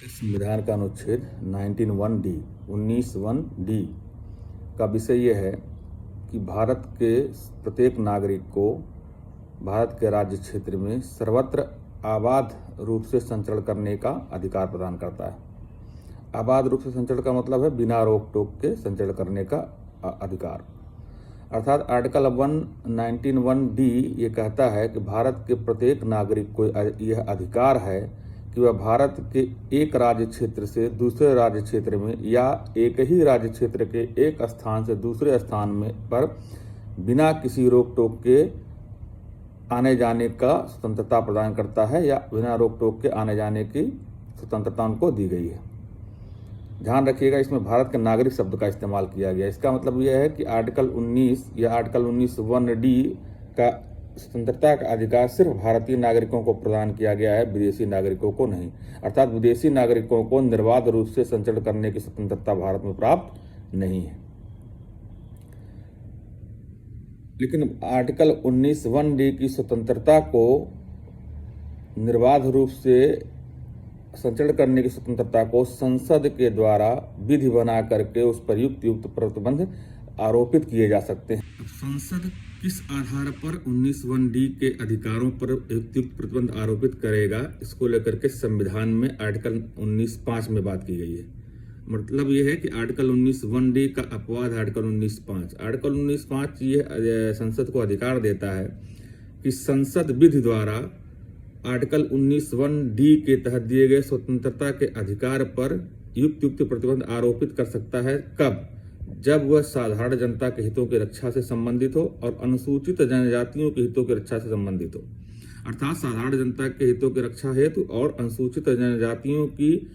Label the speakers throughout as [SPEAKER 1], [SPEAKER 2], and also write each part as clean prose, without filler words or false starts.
[SPEAKER 1] संविधान का अनुच्छेद 19(1)डी का विषय यह है कि भारत के प्रत्येक नागरिक को भारत के राज्य क्षेत्र में सर्वत्र आबाद रूप से संचरण करने का अधिकार प्रदान करता है। आबाद रूप से संचरण का मतलब है बिना रोक टोक के संचरण करने का अधिकार। अर्थात आर्टिकल 19(1)डी ये कहता है कि भारत के प्रत्येक नागरिक को यह अधिकार है कि वह भारत के एक राज्य क्षेत्र से दूसरे राज्य क्षेत्र में या एक ही राज्य क्षेत्र के एक स्थान से दूसरे स्थान में पर बिना किसी रोक टोक के आने जाने का स्वतंत्रता प्रदान करता है या बिना रोक टोक के आने जाने की स्वतंत्रता उनको दी गई है। ध्यान रखिएगा, इसमें भारत के नागरिक शब्द का इस्तेमाल किया गया। इसका मतलब यह है कि आर्टिकल 19 या आर्टिकल 19(1)डी का स्वतंत्रता का अधिकार सिर्फ भारतीय नागरिकों को प्रदान किया गया है, विदेशी नागरिकों को नहीं। अर्थात विदेशी नागरिकों को निर्बाध रूप से संचरण करने की स्वतंत्रता भारत में प्राप्त नहीं है। लेकिन आर्टिकल 19(1)डी की स्वतंत्रता को निर्बाध रूप से संचरण करने की स्वतंत्रता को संसद के द्वारा विधि बना करके उस पर युक्त प्रतिबंध आरोपित किए जा सकते हैं। संसद किस आधार पर 19(1)डी के अधिकारों पर युक्त प्रतिबंध आरोपित करेगा, इसको लेकर के संविधान में आर्टिकल 19(5) में बात की गई है। मतलब यह है कि आर्टिकल 19(1)डी का अपवाद आर्टिकल 19(5). आर्टिकल 19(5) ये संसद को अधिकार देता है कि संसद विधि द्वारा आर्टिकल 19(1)डी के तहत दिए गए स्वतंत्रता के अधिकार पर युक्त प्रतिबंध आरोपित कर सकता है। कब? जब वह साधारण जनता के हितों की रक्षा से संबंधित हो और अनुसूचित जनजातियों के हितों की रक्षा से संबंधित हो। अर्थात साधारण जनता के हितों की रक्षा हेतु और अनुसूचित जनजातियों की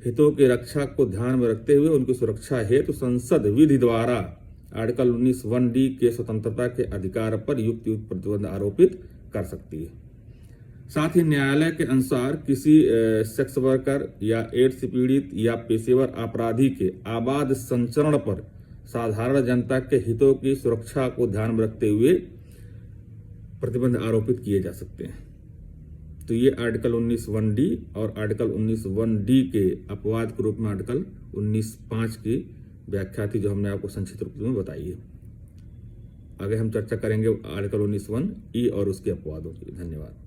[SPEAKER 1] हितों की रक्षा को ध्यान में रखते हुए उनकी सुरक्षा हेतु संसद विधि द्वारा आर्टिकल 19(1)डी के स्वतंत्रता के अधिकार पर युक्त प्रतिबंध आरोपित कर सकती है। साथ ही न्यायालय के अनुसार किसी सेक्स वर्कर या एड्स पीड़ित या पेशेवर अपराधी के आबाद संचरण पर साधारण जनता के हितों की सुरक्षा को ध्यान में रखते हुए प्रतिबंध आरोपित किए जा सकते हैं। तो ये आर्टिकल 19(1)डी और आर्टिकल 19(1)डी के अपवाद के रूप में आर्टिकल 19(5) की व्याख्या थी, जो हमने आपको संक्षिप्त रूप में बताई है। आगे हम चर्चा करेंगे आर्टिकल 19(1)ई और उसके अपवादों की। धन्यवाद।